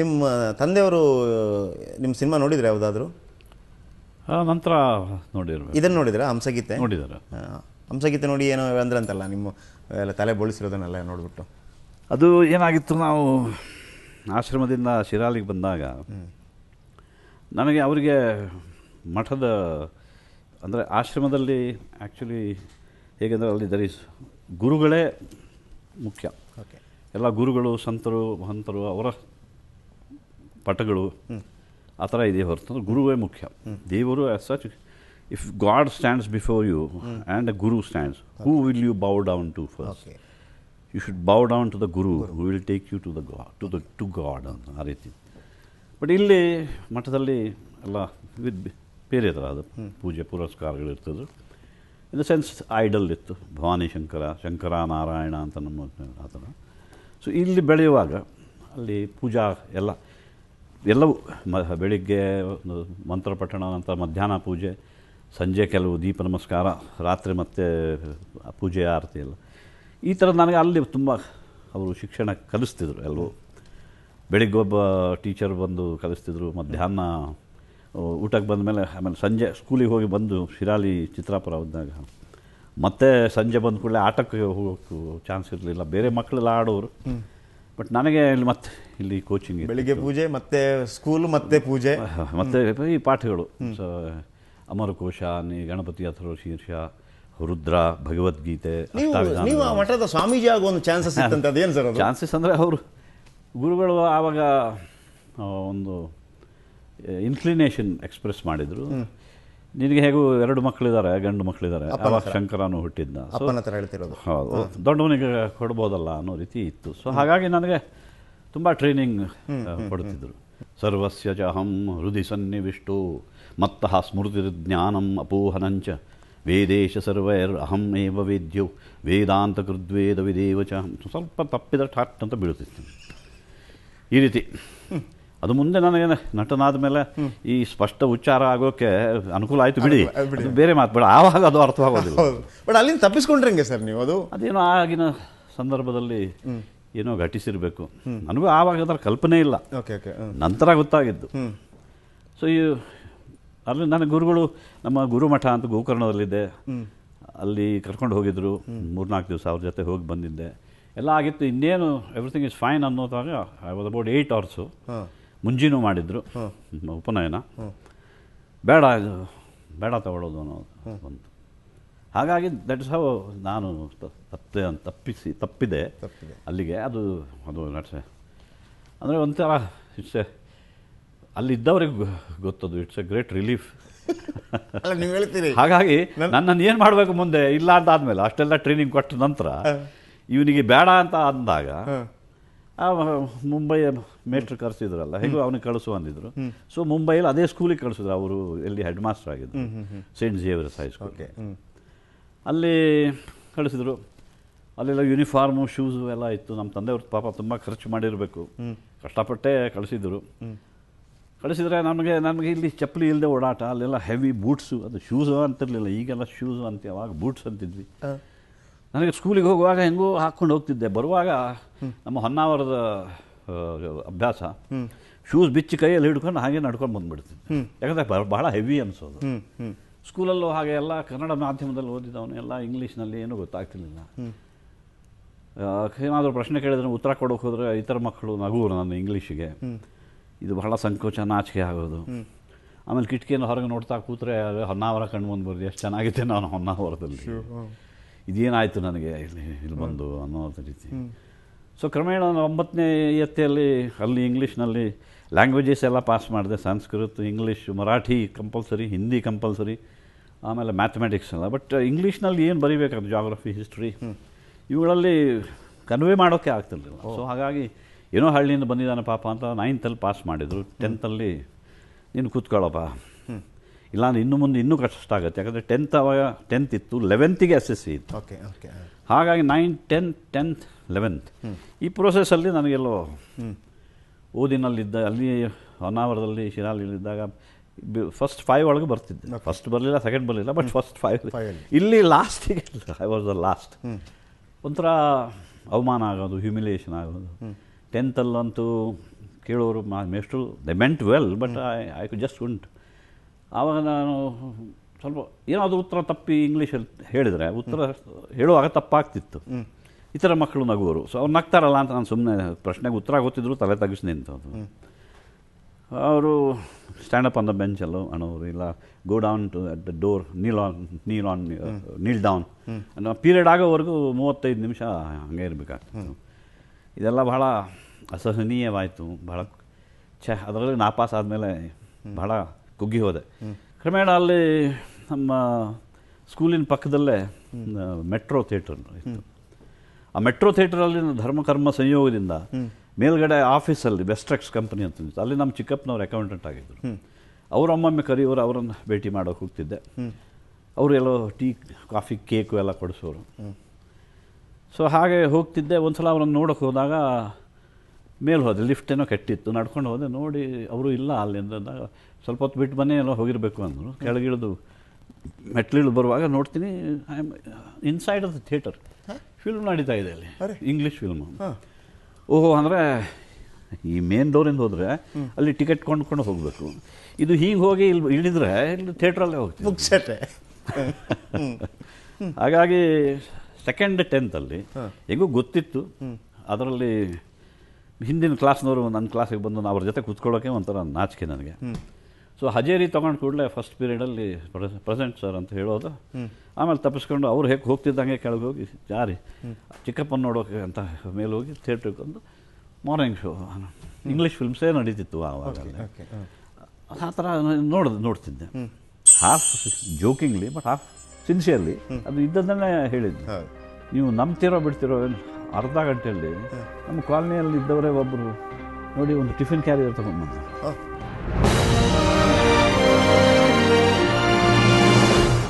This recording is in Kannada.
ನಿಮ್ಮ ತಂದೆಯವರು ನಿಮ್ಮ ಸಿನಿಮಾ ನೋಡಿದ್ರೆ ಯಾವುದಾದ್ರು? ನಂತರ ನೋಡಿರ್ಬೇಕು. ಇದನ್ನು ನೋಡಿದ್ರೆ ಹಂಸಗೀತೆ ನೋಡಿದ್ದಾರೆ. ಹಂಸಗೀತೆ ನೋಡಿ ಏನೋ ಅಂದ್ರಂತಲ್ಲ, ನಿಮ್ಮ ಎಲ್ಲ ತಲೆ ಬೋಳಿಸಿರೋದನ್ನೆಲ್ಲ ನೋಡಿಬಿಟ್ಟು. ಅದು ಏನಾಗಿತ್ತು, ನಾವು ಆಶ್ರಮದಿಂದ ಶಿರಾಲಿಗೆ ಬಂದಾಗ ನನಗೆ ಅವರಿಗೆ ಮಠದ ಅಂದರೆ ಆಶ್ರಮದಲ್ಲಿ ಆ್ಯಕ್ಚುಲಿ ಹೇಗೆಂದರೆ ಅಲ್ಲಿ ಗುರುಗಳೇ ಮುಖ್ಯ. ಓಕೆ. ಎಲ್ಲ ಗುರುಗಳು, ಸಂತರು, ಮಹಂತರು, ಅವರ ಪಟಗಳು ಆ ಥರ ಇದೆ ಹೊರತು ಗುರುವೇ ಮುಖ್ಯ. ದೇವರು as such, if God stands before you and a guru stands, who will you bow down to first? You should bow down to the guru who will take you to God ಅಂತ, ಆ ರೀತಿ. ಬಟ್ ಇಲ್ಲಿ ಮಠದಲ್ಲಿ ಎಲ್ಲ ಬೇರೆ ಥರ ಅದು ಪೂಜೆ ಪುರಸ್ಕಾರಗಳಿರ್ತದೆ. ಇನ್ ದ ಸೆನ್ಸ್ ಐಡಲ್ ಇತ್ತು, ಭವಾನಿ ಶಂಕರ ನಾರಾಯಣ ಅಂತ ನಮ್ಮ ಆ ಥರ. ಸೊ ಇಲ್ಲಿ ಬೆಳೆಯುವಾಗ ಅಲ್ಲಿ ಪೂಜಾ ಎಲ್ಲವೂ ಬೆಳಿಗ್ಗೆ ಮಂತ್ರಪಠಣ, ನಂತರ ಮಧ್ಯಾಹ್ನ ಪೂಜೆ, ಸಂಜೆ ಕೆಲವು ದೀಪ ನಮಸ್ಕಾರ, ರಾತ್ರಿ ಮತ್ತೆ ಪೂಜೆ ಆರತಿ ಎಲ್ಲ ಈ ಥರ ನನಗೆ ಅಲ್ಲಿ ತುಂಬ ಅವರು ಶಿಕ್ಷಣ ಕಲಿಸ್ತಿದ್ರು. ಎಲ್ಲವೂ ಬೆಳಿಗ್ಗೆ ಒಬ್ಬ ಟೀಚರ್ ಬಂದು ಕಲಿಸ್ತಿದ್ರು, ಮಧ್ಯಾಹ್ನ ಊಟಕ್ಕೆ ಬಂದ ಮೇಲೆ, ಆಮೇಲೆ ಸಂಜೆ ಸ್ಕೂಲಿಗೆ ಹೋಗಿ ಬಂದು ಶಿರಾಲಿ ಚಿತ್ರಾಪುರ ಹೋದಾಗ ಮತ್ತೆ ಸಂಜೆ ಬಂದ ಕೂಡಲೇ ಆಟಕ್ಕೆ ಹೋಗೋಕ್ಕೂ ಚಾನ್ಸ್ ಇರಲಿಲ್ಲ. ಬೇರೆ ಮಕ್ಕಳೆಲ್ಲ ಆಡೋರು, ಬಟ್ ನನಗೆ ಇಲ್ಲಿ ಕೋಚಿಂಗ್, ಬೆಳಿಗ್ಗೆ ಪೂಜೆ ಮತ್ತೆ ಸ್ಕೂಲ್ ಮತ್ತೆ ಪೂಜೆ ಮತ್ತೆ ಈ ಪಾಠಗಳು. ಸೊ ಅಮರಕೋಶ, ಗಣಪತಿ ಅಥರ್ವ ಶೀರ್ಷ, ರುದ್ರ, ಭಗವದ್ಗೀತೆ. ನೀವು ಮಠದ ಸ್ವಾಮೀಜಿ ಆಗೋ ಒಂದು ಚಾನ್ಸಸ್ ಇತ್ತಂತೆ, ಅದೇನು ಸರ್? ಚಾನ್ಸಸ್ ಅಂದರೆ ಅವರು ಗುರುಗಳು ಆವಾಗ ಒಂದು ಇನ್ಕ್ಲಿನೇಷನ್ ಎಕ್ಸ್ಪ್ರೆಸ್ ಮಾಡಿದರು. ನಿನಗೆ ಹೇಗೂ 2 ಮಕ್ಕಳಿದ್ದಾರೆ, ಗಂಡು ಮಕ್ಕಳಿದ್ದಾರೆ, ಆವಾಗ ಶಂಕರನು ಹುಟ್ಟಿದ್ದ. ಹೌದು, ದೊಡ್ಡವನಿಗೆ ಕೊಡ್ಬೋದಲ್ಲ ಅನ್ನೋ ರೀತಿ ಇತ್ತು. ಸೊ ಹಾಗಾಗಿ ನನಗೆ ತುಂಬ ಟ್ರೈನಿಂಗ್ ಕೊಡ್ತಿದ್ರು. ಸರ್ವಸ್ಯ ಚ ಅಹಂ ಹೃದಯ ಸನ್ನಿವಿಷ್ಟೋ ಮತ್ತಃ ಸ್ಮೃತಿರ್ಜ್ಞಾನಂ ಅಪೋಹನಂಚ ವೇದೇಶ ಸರ್ವೈರ್ ಅಹಂ ಏವ ವೇದ್ಯೋ ವೇದಾಂತ ಕೃದ್ವೇದ ವಿದೇವ ಚ. ಸ್ವಲ್ಪ ತಪ್ಪಿದ ಠಾಟ್ ಅಂತ ಬೀಳುತ್ತಿತ್ತು ಈ ರೀತಿ. ಅದು ಮುಂದೆ ನನಗೆ ನಟನಾದ ಮೇಲೆ ಈ ಸ್ಪಷ್ಟ ಉಚ್ಚಾರ ಆಗೋಕ್ಕೆ ಅನುಕೂಲ ಆಯಿತು ಬಿಡಿ, ಬೇರೆ ಮಾತು ಬೇಡ. ಆವಾಗ ಅದು ಅರ್ಥವಾಗೋದಿಲ್ಲ. ಬಟ್ ಅಲ್ಲಿಂದ ತಪ್ಪಿಸ್ಕೊಂಡ್ರೆ ಹೆಂಗೆ ಸರ್ ನೀವು? ಅದೇನೋ ಆಗಿನ ಸಂದರ್ಭದಲ್ಲಿ ಏನೋ ಘಟಿಸಿರಬೇಕು. ನನಗೂ ಆವಾಗ ಅದರ ಕಲ್ಪನೆ ಇಲ್ಲ, ನಂತರ ಗೊತ್ತಾಗಿದ್ದು. ಸೊ ಅಲ್ಲಿ ನನ್ನ ಗುರುಗಳು, ನಮ್ಮ ಗುರುಮಠ ಅಂತ ಗೋಕರ್ಣದಲ್ಲಿದ್ದೆ, ಅಲ್ಲಿ ಕರ್ಕೊಂಡು ಹೋಗಿದ್ರು. 3-4 ದಿವಸ ಅವ್ರ ಜೊತೆ ಹೋಗಿ ಬಂದಿದ್ದೆ. ಎಲ್ಲ ಆಗಿತ್ತು, ಇನ್ನೇನು ಎವ್ರಿಥಿಂಗ್ ಇಸ್ ಫೈನ್ ಅನ್ನೋದಾಗ ಐ ವಾಸ್ ಅಬೌಟ್ 8 hours. ಮುಂಜಿನೂ ಮಾಡಿದ್ರು ಉಪನಯನ. ಬೇಡ ತಗೊಳ್ಳೋದು ಅನ್ನೋದು ಬಂತು. ಹಾಗಾಗಿ ದಟ್ ಇಸ್ ಹೌ ನಾನು ತಪ್ಪಿದೆ ಅಲ್ಲಿಗೆ. ಅದು ನಡ್ಸೆ ಅಂದರೆ ಒಂಥರ ಅಲ್ಲಿದ್ದವ್ರಿಗೆ ಗೊತ್ತದು, ಇಟ್ಸ್ ಎ ಗ್ರೇಟ್ ರಿಲೀಫ್. ನೀವು ಹೇಳ್ತೀರಿ. ಹಾಗಾಗಿ ನನ್ನನ್ನು ಏನು ಮಾಡಬೇಕು ಮುಂದೆ ಇಲ್ಲ ಅಂತಾದ್ಮೇಲೆ, ಅಷ್ಟೆಲ್ಲ ಟ್ರೈನಿಂಗ್ ಕೊಟ್ಟ ನಂತರ ಇವನಿಗೆ ಬೇಡ ಅಂತ ಅಂದಾಗ ಮುಂಬೈ ಮೇಟ್ರ್ ಕರೆಸಿದ್ರಲ್ಲ, ಹೇಗೂ ಅವನಿಗೆ ಕಳಿಸು ಅಂದಿದ್ರು. ಸೊ ಮುಂಬೈಯಲ್ಲಿ ಅದೇ ಸ್ಕೂಲಿಗೆ ಕಳಿಸಿದ್ರು. ಅವರು ಎಲ್ಲಿ ಹೆಡ್ ಮಾಸ್ಟರ್ ಆಗಿದ್ರು, ಸೇಂಟ್ ಝೇವಿಯರ್ಸ್ ಹೈಸ್ಕೂಲ್. ಅಲ್ಲಿ ಕಳಿಸಿದ್ರು. ಅಲ್ಲೆಲ್ಲ ಯೂನಿಫಾರ್ಮು, ಶೂಸು ಎಲ್ಲ ಇತ್ತು. ನಮ್ಮ ತಂದೆಯವ್ರ ಪಾಪ ತುಂಬ ಖರ್ಚು ಮಾಡಿರಬೇಕು, ಕಷ್ಟಪಟ್ಟೆ ಕಳಿಸಿದ್ರೆ ನಮಗೆ ಇಲ್ಲಿ ಚಪ್ಪಲಿ ಇಲ್ಲದೆ ಓಡಾಟ. ಅಲ್ಲೆಲ್ಲ ಹೆವಿ ಬೂಟ್ಸು, ಅದು ಶೂಸು ಅಂತಿರಲಿಲ್ಲ, ಈಗೆಲ್ಲ ಶೂಸು ಅಂತ, ಅವಾಗ ಬೂಟ್ಸ್ ಅಂತಿದ್ವಿ. ನನಗೆ ಸ್ಕೂಲಿಗೆ ಹೋಗುವಾಗ ಹೆಂಗೂ ಹಾಕ್ಕೊಂಡು ಹೋಗ್ತಿದ್ದೆ. ಬರುವಾಗ ನಮ್ಮ ಹೊನ್ನಾವರದ ಅಭ್ಯಾಸ, ಶೂಸ್ ಬಿಚ್ಚಿ ಕೈಯಲ್ಲಿ ಹಿಡ್ಕೊಂಡು ಹಾಗೆ ನಡ್ಕೊಂಡು ಬಂದುಬಿಡ್ತಿದ್ದೆ. ಯಾಕಂದರೆ ಬಹಳ ಹೆವಿ ಅನಿಸೋದು. ಸ್ಕೂಲಲ್ಲೂ ಹಾಗೆ ಎಲ್ಲ ಕನ್ನಡ ಮಾಧ್ಯಮದಲ್ಲಿ ಓದಿದವನು, ಎಲ್ಲ ಇಂಗ್ಲೀಷ್ನಲ್ಲಿ ಏನೂ ಗೊತ್ತಾಗ್ತಿರ್ಲಿಲ್ಲ. ಏನಾದರೂ ಪ್ರಶ್ನೆ ಕೇಳಿದ್ರೆ ಉತ್ತರ ಕೊಡೋಕೆ ಹೋದರೆ ಇತರ ಮಕ್ಕಳು ನಗುವರು ನನ್ನ ಇಂಗ್ಲೀಷಿಗೆ. ಇದು ಬಹಳ ಸಂಕೋಚ, ನಾಚಿಕೆ ಆಗೋದು. ಆಮೇಲೆ ಕಿಟಕಿಯನ್ನು ಹೊರಗೆ ನೋಡ್ತಾ ಕೂತ್ರೆ ಹೊನ್ನಾವರ ಕಣ್ಣು ಬಂದು ಬರೋದು, ಎಷ್ಟು ಚೆನ್ನಾಗಿದೆ ನಾನು ಹೊನ್ನಾವರದಲ್ಲಿ, ಇದೇನಾಯಿತು ನನಗೆ ಇಲ್ಲಿ ಬಂದು ಅನ್ನೋ ರೀತಿ. ಸೊ ಕ್ರಮೇಣ 9ನೇ ಇಯತ್ತೆಯಲ್ಲಿ ಅಲ್ಲಿ ಇಂಗ್ಲೀಷ್ನಲ್ಲಿ ಲ್ಯಾಂಗ್ವೇಜಸ್ ಎಲ್ಲ ಪಾಸ್ ಮಾಡಿದೆ. Sanskrit, English, Marathi compulsory, Hindi compulsory, ಆಮೇಲೆ ಮ್ಯಾಥಮೆಟಿಕ್ಸ್ ಎಲ್ಲ. ಬಟ್ ಇಂಗ್ಲೀಷ್ನಲ್ಲಿ ಏನು ಬರೀಬೇಕಾದ್ರೆ ಜಾಗ್ರಫಿ, ಹಿಸ್ಟ್ರಿ ಇವುಗಳಲ್ಲಿ ಕನ್ವೆ ಮಾಡೋಕ್ಕೆ ಆಗ್ತಿರ್ಲಿಲ್ಲ. ಸೊ ಹಾಗಾಗಿ ಏನೋ ಹಳ್ಳಿಯಿಂದ ಬಂದಿದ್ದಾನೆ ಪಾಪ ಅಂತ 9th ಪಾಸ್ ಮಾಡಿದರು. 10th ನೀನು ಕೂತ್ಕೊಳ್ಳೋಪ್ಪ, ಇಲ್ಲಾಂದ್ರೆ ಇನ್ನು ಮುಂದೆ ಇನ್ನೂ ಕಷ್ಟ ಆಗುತ್ತೆ. ಯಾಕಂದರೆ 10th ಇತ್ತು, 11th SSC ಇತ್ತು. ಹಾಗಾಗಿ 9, 10th, 11th ಈ ಪ್ರೋಸೆಸ್ಸಲ್ಲಿ ನನಗೆಲ್ಲೋ ಓದಿನಲ್ಲಿದ್ದ, ಅಲ್ಲಿ ಹೊನ್ನಾವರದಲ್ಲಿ ಶಿರಾಲಿಯಲ್ಲಿದ್ದಾಗ ಫಸ್ಟ್ 5 ಒಳಗೆ ಬರ್ತಿದ್ದೆ. ಫಸ್ಟ್ ಬರಲಿಲ್ಲ, ಸೆಕೆಂಡ್ ಬರಲಿಲ್ಲ, ಬಟ್ ಫಸ್ಟ್ 5. ಇಲ್ಲಿ ಲಾಸ್ಟಿಗೆ ಐ ವಾಸ್ ದ ಲಾಸ್ಟ್. ಒಂಥರ ಅವಮಾನ ಆಗೋದು, ಹ್ಯೂಮಿಲಿಯೇಷನ್ ಆಗೋದು. 10th ಕೇಳೋರು ಮೇಷ್ಟ್ರು they meant well, but I just ಉಂಟ್. ಆವಾಗ ನಾನು ಸ್ವಲ್ಪ ಏನಾದರೂ ಉತ್ತರ ತಪ್ಪಿ ಇಂಗ್ಲೀಷಲ್ಲಿ ಹೇಳಿದರೆ ಉತ್ತರ ಹೇಳುವಾಗ ತಪ್ಪಾಗ್ತಿತ್ತು. ಇತರ ಮಕ್ಕಳು ನಗುವರು. ಸೊ ಅವ್ರು ನಗ್ತಾರಲ್ಲ ಅಂತ ನಾನು ಸುಮ್ಮನೆ ಪ್ರಶ್ನೆಗೆ ಉತ್ತರ ಗೊತ್ತಿದ್ರು ತಲೆ ತಗ್ಗಿಸಿ ನಿಂತದ್ದು. ಅವರು ಸ್ಟ್ಯಾಂಡಪ್ ಆನ್ ದ ಬೆಂಚಲ್ಲೋ ಅನ್ನೋರು, ಇಲ್ಲ go down to at the door, kneel down ಅನ್ನೋ ಪೀರಿಯಡ್ ಆಗೋವರೆಗೂ 35 ನಿಮಿಷ ಹಂಗೆ ಇರಬೇಕಾಗ್ತಿತ್ತು. ಇದೆಲ್ಲ ಬಹಳ ಅಸಹನೀಯವಾಯಿತು. ಬಹಳ ಅದರಲ್ಲಿ ನಾಪಾಸ್ ಆದಮೇಲೆ ಬಹಳ ಕುಗ್ಗಿ ಹೋದೆ. ಕ್ರಮೇಣ ಅಲ್ಲಿ ನಮ್ಮ ಸ್ಕೂಲಿನ ಪಕ್ಕದಲ್ಲೇ ಮೆಟ್ರೋ ಥಿಯೇಟರ್ ಇತ್ತು. ಆ ಮೆಟ್ರೋ ಥಿಯೇಟರಲ್ಲಿ ಧರ್ಮಕರ್ಮ ಸಂಯೋಗದಿಂದ ಮೇಲ್ಗಡೆ ಆಫೀಸಲ್ಲಿ ವೆಸ್ಟ್ರೆಕ್ಸ್ ಕಂಪನಿ ಅಂತ ಇತ್ತು. ಅಲ್ಲಿ ನಮ್ಮ ಚಿಕ್ಕಪ್ಪನವ್ರು ಅಕೌಂಟೆಂಟ್ ಆಗಿದ್ದರು. ಅವರು ಒಮ್ಮೊಮ್ಮೆ ಕರೆಯೋರು, ಅವರನ್ನು ಭೇಟಿ ಮಾಡೋಕೆ ಹೋಗ್ತಿದ್ದೆ. ಅವರು ಎಲ್ಲೋ ಟೀ ಕಾಫಿ ಕೇಕು ಎಲ್ಲ ಕೊಡಿಸೋರು. ಸೊ ಹಾಗೆ ಹೋಗ್ತಿದ್ದೆ. ಒಂದು ಸಲ ಅವರನ್ನು ನೋಡೋಕೆ ಹೋದಾಗ ಮೇಲೆ ಹೋದೆ, ಲಿಫ್ಟ್ ಏನೋ ಕೆಟ್ಟಿತ್ತು, ನಡ್ಕೊಂಡು ಹೋದೆ. ನೋಡಿ ಅವರು ಇಲ್ಲ ಅಲ್ಲಿಂದ. ಸ್ವಲ್ಪ ಹೊತ್ತು ಬಿಟ್ಟು ಬನ್ನಿ, ಎಲ್ಲೋ ಹೋಗಿರಬೇಕು ಅಂದರು. ಕೆಳಗಿಳಿದು ಮೆಟ್ಲಿಳಿದು ಬರುವಾಗ ನೋಡ್ತೀನಿ, I am inside of the theatre. Film ನಡೀತಾ ಇದೆ ಅಲ್ಲಿ, ಇಂಗ್ಲೀಷ್ ಫಿಲ್ಮು. ಓಹೋ, ಅಂದರೆ ಈ ಮೇನ್ ಡೋರಿಂದ ಹೋದರೆ ಅಲ್ಲಿ ಟಿಕೆಟ್ ಕೊಂಡ್ಕೊಂಡು ಹೋಗಬೇಕು. ಇದು ಹೀಗೆ ಹೋಗಿ ಇಲ್ಲಿ ಇಳಿದ್ರೆ ಇಲ್ಲಿ ಥಿಯೇಟ್ರಲ್ಲೇ ಹೋಗ್ತೀವಿ. ಹಾಗಾಗಿ 2nd 10th ಹೆಂಗೂ ಗೊತ್ತಿತ್ತು. ಅದರಲ್ಲಿ ಹಿಂದಿನ ಕ್ಲಾಸ್ನವರು ನನ್ನ ಕ್ಲಾಸಿಗೆ ಬಂದು ಅವ್ರ ಜೊತೆ ಕೂತ್ಕೊಳ್ಳೋಕೆ ಒಂಥರ ನಾಚಿಕೆ ನನಗೆ. ಸೊ ಹಜೇರಿ ತೊಗೊಂಡು ಕೂಡಲೇ ಫಸ್ಟ್ ಪೀರಿಯಡಲ್ಲಿ ಪ್ರೆಸೆಂಟ್ ಸರ್ ಅಂತ ಹೇಳೋದು. ಆಮೇಲೆ ತಪ್ಪಿಸ್ಕೊಂಡು ಅವ್ರು ಹೇಗೆ ಹೋಗ್ತಿದ್ದಂಗೆ ಕೆಳಗೆ ಹೋಗಿ ಜಾರಿ ಚಿಕ್ಕಪ್ಪನ ನೋಡೋಕೆ ಅಂತ ಮೇಲೆ ಹೋಗಿ ಥಿಯೇಟ್ರಿಗೆ ಒಂದು ಮಾರ್ನಿಂಗ್ ಶೋ ಇಂಗ್ಲೀಷ್ ಫಿಲ್ಮ್ಸೇ ನಡೀತಿತ್ತು ಆವಾಗ. ಆ ಥರ ನೋಡ್ತಿದ್ದೆ, ಹಾಫ್ ಜೋಕಿಂಗ್ಲಿ ಬಟ್ ಹಾಫ್ ಸಿನ್ಸಿಯರ್ಲಿ. ಅದು ಇದ್ದದನ್ನೇ ಹೇಳಿದ್ದೆ. ನೀವು ನಂಬ್ತಿರೋ ಬಿಡ್ತಿರೋ ಅರ್ಧ ಗಂಟೆಯಲ್ಲಿ ನಮ್ಮ ಕಾಲನಿಯಲ್ಲಿ ಇದ್ದವರೇ ಒಬ್ಬರು ನೋಡಿ ಒಂದು ಟಿಫಿನ್ ಕ್ಯಾರಿಯರ್ ತೊಗೊಂಡು ಬಂದರು.